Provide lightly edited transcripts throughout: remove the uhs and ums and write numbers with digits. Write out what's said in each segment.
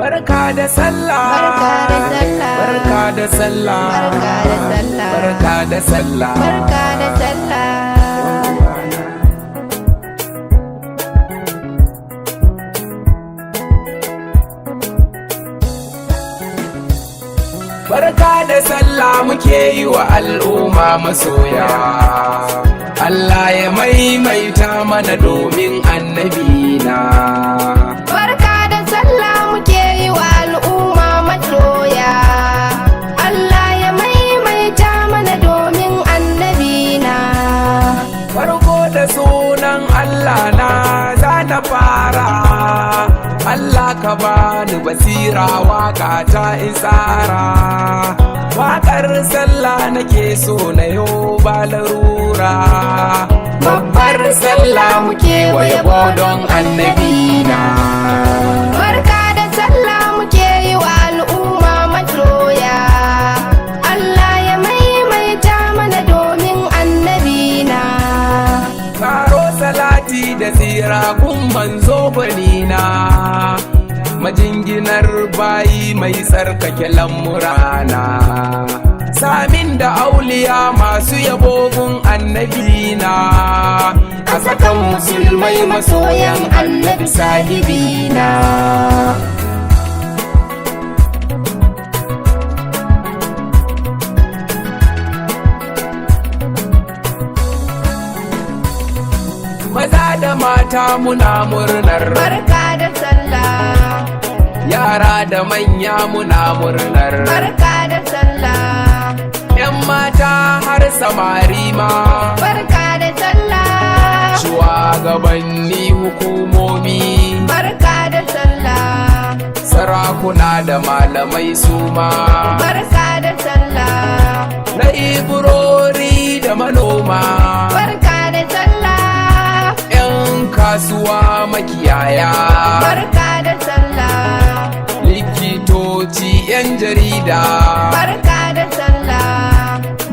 Barka da sallah, barka da sallah, barka da sallah, barka da sallah. barka da sallah muke yi wa al'umma masoya. Allah ya maimaita mana domin annabina. Barka da sallah muke yi wa al'umma masoya. Allah ya maimaita mana domin annabina. Farko da sunan Allah na za na fara. Allah ka bani basira waka ta isara. Waƙar sallah nake so na yo ba larura. Babbar sallah muke wa yabo don annabina. Barka da sallah muke yi wa al'umma masoya. Allah ya maimaita mana domin annabina. Karo salati da tsira kun manzo gwanina. Majinginar bayi mai tsarkake lamurana. Samin da auliya masu yabobin annabina. A sakan musulmai masoyan annabi sahibina. Maza da mata muna murnar Barka da sallah. yara da manya muna murnar Barka da sallah. 'yan mata har samari ma. Barka da sallah. Shugabanni hukumomi, Barka da sallah. sarakuna da malamai suma. Barka da sallah. Na iburori da manoma, Barka da sallah. 'yan kasuwa makiyaya, Barka da sallah. likitoci 'yan jarida, Barka da sallah.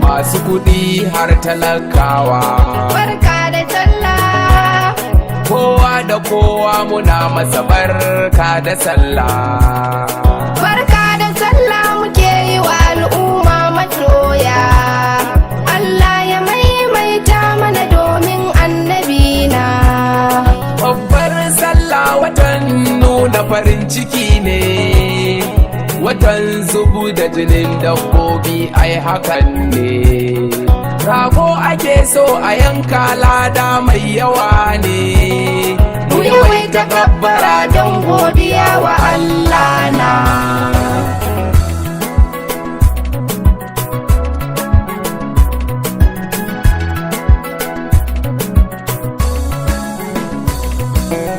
masu kuɗi har talakawa. Barka da sallah. Kowa da kowa muna masa barka da sallah. Barka da sallah muke yi wa al'umma masoya. Allah ya maimaita mana domin annabina. Babbar sallah watan nuna farin ciki ne, watan zubu da jinin dabbobi ai hakan ne. Rago ake so a yanka lada mai yawa ne, mu yawaita gabbara don godiya wa Allah na.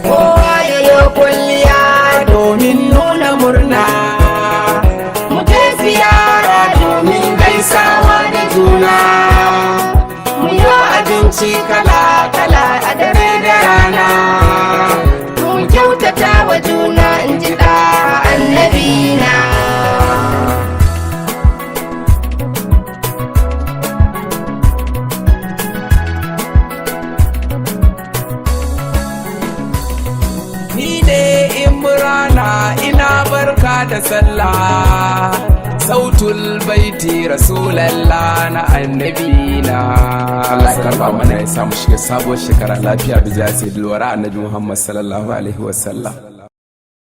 Kowa ya yi kwalliya domin nuna murna, mu je ziyara domin gaisawa da juna, mu yi abinci kala-kala a dare da rana, mu kyautata wa juna in ji da annabina. Ni ne Imrana ina barka da sallah, sautul baiti rasulallah na annabina. Allah ya karba mana ya samu shiga sabuwar shekara lafiya da jasi da lura annabi Muhammad sallallahu alaihi wasallam.